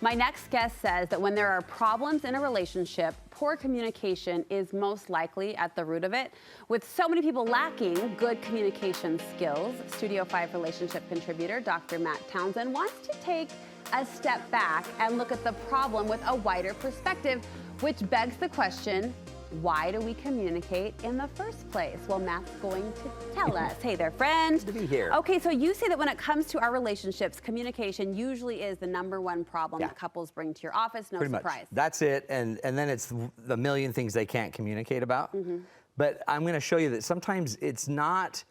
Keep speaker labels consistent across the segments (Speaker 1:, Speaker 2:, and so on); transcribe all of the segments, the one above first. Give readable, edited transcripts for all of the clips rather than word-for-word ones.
Speaker 1: My next guest says that when there are problems in a relationship, poor communication is most likely at the root of it. With so many people lacking good communication skills, Studio 5 relationship contributor Dr. Matt Townsend wants to take a step back and look at the problem with a wider perspective, which begs the question, why do we communicate in the first place? Well, Matt's going to tell us. Hey there, friend.
Speaker 2: Good to be here.
Speaker 1: Okay, so you say that when it comes to our relationships, communication usually is the #1 problem that couples bring to your office. No
Speaker 2: Pretty
Speaker 1: surprise.
Speaker 2: much. That's it, and then it's the million things they can't communicate about. But I'm going to show you that sometimes it's not,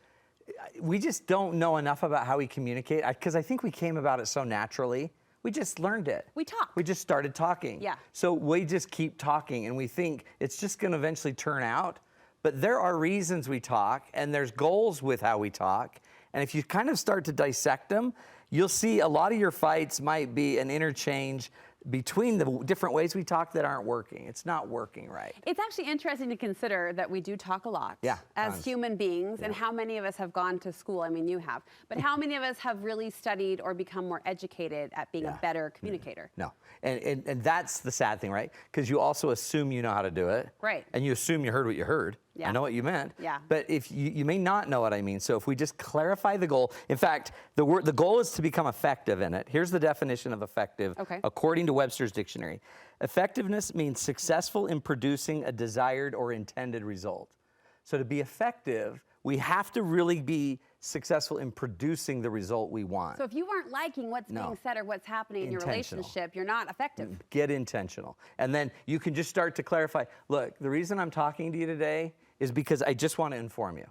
Speaker 2: we just don't know enough about how we communicate, because I think we came about it so naturally. We just learned it.
Speaker 1: We talk.
Speaker 2: We just started talking.
Speaker 1: Yeah.
Speaker 2: So we just keep talking, and we think it's just going to eventually turn out. But there are reasons we talk, and there's goals with how we talk. And if you kind of start to dissect them, you'll see a lot of your fights might be an interchange between the different ways we talk that aren't working. It's not working right.
Speaker 1: It's actually interesting to consider that we do talk a lot as
Speaker 2: tons.
Speaker 1: human beings, and how many of us have gone to school. I mean, you have, but how many of us have really studied or become more educated at being a better communicator?
Speaker 2: No, and that's the sad thing, right? Because you also assume you know how to do it.
Speaker 1: Right.
Speaker 2: And you assume you heard what you heard.
Speaker 1: Yeah.
Speaker 2: I know what you meant.
Speaker 1: Yeah.
Speaker 2: But if you may not know what I mean. So if we just clarify the goal, in fact, the goal is to become effective in it. Here's the definition of effective, according to Webster's dictionary. Effectiveness means successful in producing a desired or intended result. So to be effective, we have to really be successful in producing the result we want.
Speaker 1: So if you aren't liking what's being said or what's happening in your relationship, you're not effective.
Speaker 2: Get intentional. And then you can just start to clarify, look, the reason I'm talking to you today is because I just want to inform you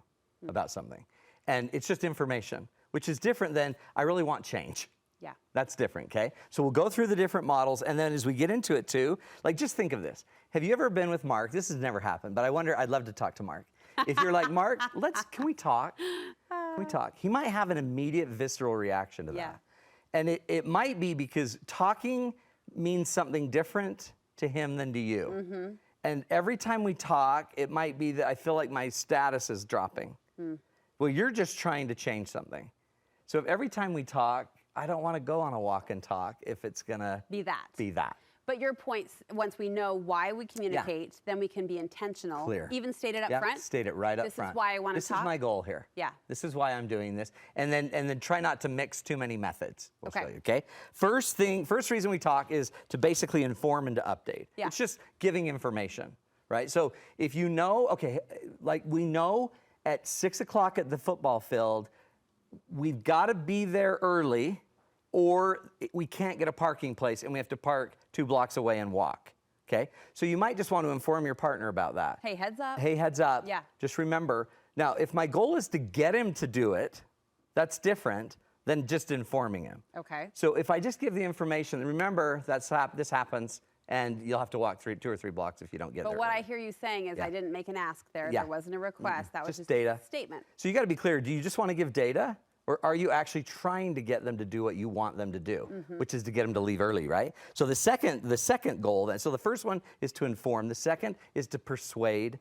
Speaker 2: about something. And it's just information, which is different than I really want change.
Speaker 1: Yeah.
Speaker 2: That's different, okay? So we'll go through the different models, and then as we get into it too, like just think of this. Have you ever been with Mark? This has never happened, but I wonder, I'd love to talk to Mark. If you're like, Mark, can we talk? Can we talk? He might have an immediate visceral reaction to that. And it might be because talking means something different to him than to you. And every time we talk, it might be that I feel like my status is dropping. Well, you're just trying to change something. So if every time we talk, I don't want to go on a walk and talk if it's going to be that.
Speaker 1: But your points, once we know why we communicate, then we can be intentional.
Speaker 2: Clear.
Speaker 1: Even state it up front.
Speaker 2: State it right up front.
Speaker 1: This is why I want to talk.
Speaker 2: This is my goal here.
Speaker 1: Yeah.
Speaker 2: This is why I'm doing this. And then try not to mix too many methods. We'll show you, okay? First reason we talk is to basically inform and to update.
Speaker 1: Yeah.
Speaker 2: It's just giving information, right? So if you know, okay, like we know at 6 o'clock at the football field, we've got to be there early, or we can't get a parking place and we have to park 2 blocks away and walk, okay? So you might just want to inform your partner about that.
Speaker 1: Hey, heads up.
Speaker 2: Hey, heads up.
Speaker 1: Yeah.
Speaker 2: Just remember, now, if my goal is to get him to do it, that's different than just informing him.
Speaker 1: Okay.
Speaker 2: So if I just give the information, remember, this happens, and you'll have to walk 2 or 3 blocks if you don't get there.
Speaker 1: But what I hear you saying is I didn't make an ask there. There wasn't a request. That was just
Speaker 2: data.
Speaker 1: a statement.
Speaker 2: So you got to be clear. Do you just want to give data? Or are you actually trying to get them to do what you want them to do, which is to get them to leave early, right? So the second goal, then, so the first one is to inform. The second is to persuade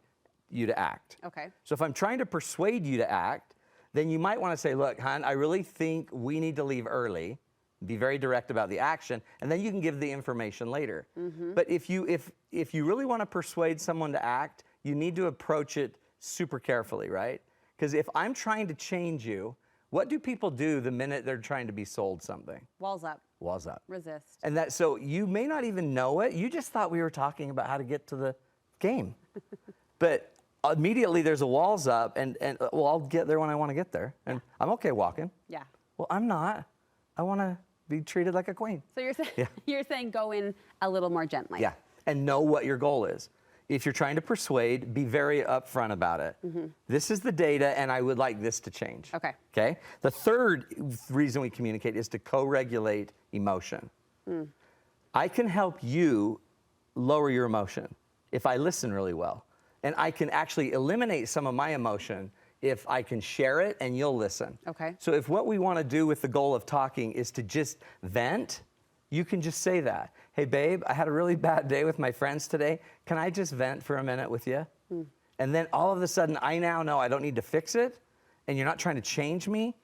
Speaker 2: you to act.
Speaker 1: Okay.
Speaker 2: So if I'm trying to persuade you to act, then you might want to say, look, hon, I really think we need to leave early. Be very direct about the action, and then you can give the information later. But if you really want to persuade someone to act, you need to approach it super carefully, right? Because if I'm trying to change you, what do people do the minute they're trying to be sold something?
Speaker 1: Walls up.
Speaker 2: Walls up.
Speaker 1: Resist.
Speaker 2: And so you may not even know it. You just thought we were talking about how to get to the game. But immediately there's a walls up, and well, I'll get there when I want to get there. And I'm okay walking.
Speaker 1: Yeah.
Speaker 2: Well, I'm not. I want to be treated like a queen.
Speaker 1: So you're saying go in a little more gently.
Speaker 2: Yeah. And know what your goal is. If you're trying to persuade, be very upfront about it. This is the data, and I would like this to change.
Speaker 1: Okay.
Speaker 2: Okay? The third reason we communicate is to co-regulate emotion. I can help you lower your emotion if I listen really well. And I can actually eliminate some of my emotion if I can share it and you'll listen.
Speaker 1: Okay.
Speaker 2: So if what we want to do with the goal of talking is to just vent, you can just say that. Hey, babe, I had a really bad day with my friends today. Can I just vent for a minute with you? And then all of a sudden, I now know I don't need to fix it, and you're not trying to change me,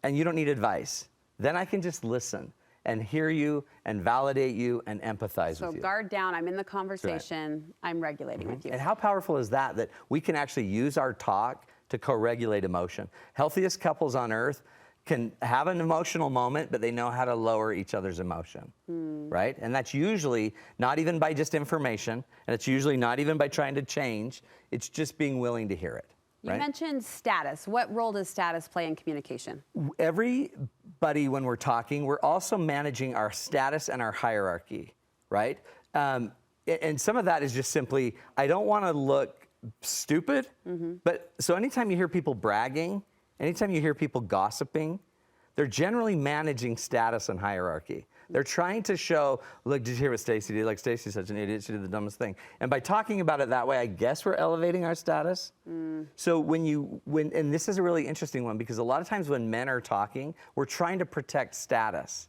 Speaker 2: and you don't need advice. Then I can just listen. and hear you and validate you and empathize with you.
Speaker 1: So guard down, I'm in the conversation, I'm regulating with you.
Speaker 2: And how powerful is that, that we can actually use our talk to co-regulate emotion? Healthiest couples on earth can have an emotional moment, but they know how to lower each other's emotion, right? And that's usually not even by just information, and it's usually not even by trying to change. It's just being willing to hear it.
Speaker 1: You
Speaker 2: right?
Speaker 1: mentioned status. What role does status play in communication?
Speaker 2: Everybody, when we're talking, we're also managing our status and our hierarchy, right? And some of that is just simply, I don't want to look stupid, but so anytime you hear people bragging, anytime you hear people gossiping, they're generally managing status and hierarchy. They're trying to show, look, did you hear what Stacy did? Like, Stacy's such an idiot, she did the dumbest thing. And by talking about it that way, I guess we're elevating our status. So and this is a really interesting one, because a lot of times when men are talking, we're trying to protect status.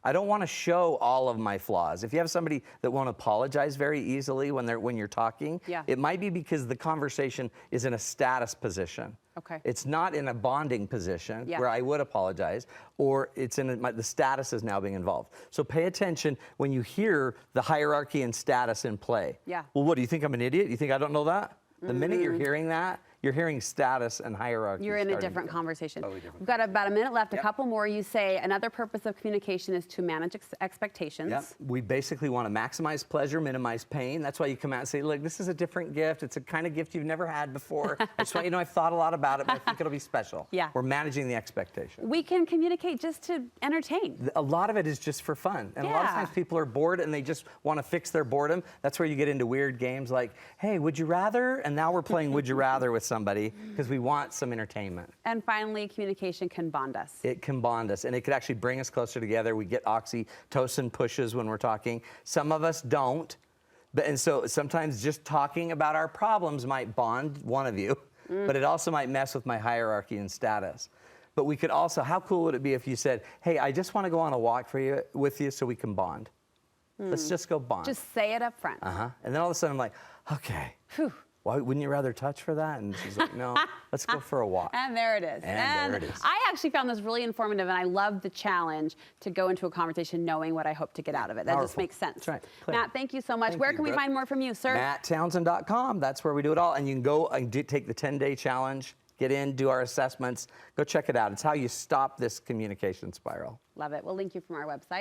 Speaker 2: I don't want to show all of my flaws. If you have somebody that won't apologize very easily when you're talking, it might be because the conversation is in a status position.
Speaker 1: Okay.
Speaker 2: It's not in a bonding position where I would apologize, or it's in the status is now being involved. So pay attention when you hear the hierarchy and status in play.
Speaker 1: Yeah.
Speaker 2: Well, what, do you think I'm an idiot? You think I don't know that? The minute you're hearing that, you're hearing status and hierarchy.
Speaker 1: You're in a different conversation.
Speaker 2: Totally different.
Speaker 1: We've got about a minute left, a couple more. You say another purpose of communication is to manage expectations.
Speaker 2: Yep. We basically want to maximize pleasure, minimize pain. That's why you come out and say, look, this is a different gift. It's a kind of gift you've never had before. I just want you to know I've thought a lot about it, but I think it'll be special.
Speaker 1: Yeah.
Speaker 2: We're managing the expectation.
Speaker 1: We can communicate just to entertain.
Speaker 2: A lot of it is just for fun. And a lot of times people are bored and they just want to fix their boredom. That's where you get into weird games like, hey, would you rather? And now we're playing Would You Rather with somebody because we want some entertainment.
Speaker 1: And finally, communication can bond us.
Speaker 2: It can bond us, and it could actually bring us closer together. We get oxytocin pushes when we're talking. Some of us don't. And so sometimes just talking about our problems might bond one of you, but it also might mess with my hierarchy and status. But we could also, how cool would it be if you said, hey, I just want to go on a walk with you so we can bond. Let's just go bond.
Speaker 1: Just say it up front.
Speaker 2: And then all of a sudden I'm like, okay.
Speaker 1: Whew.
Speaker 2: Why wouldn't you rather touch for that? And she's like, no, let's go for a walk.
Speaker 1: And there it is.
Speaker 2: And there it is.
Speaker 1: I actually found this really informative, and I love the challenge to go into a conversation knowing what I hope to get out of it. That just makes sense.
Speaker 2: That's right. Clear.
Speaker 1: Matt, thank you so much. Where can we find more from you, sir?
Speaker 2: MattTownsend.com. That's where we do it all. And you can go and take the 10-day challenge, get in, do our assessments. Go check it out. It's how you stop this communication spiral.
Speaker 1: Love it. We'll link you from our website.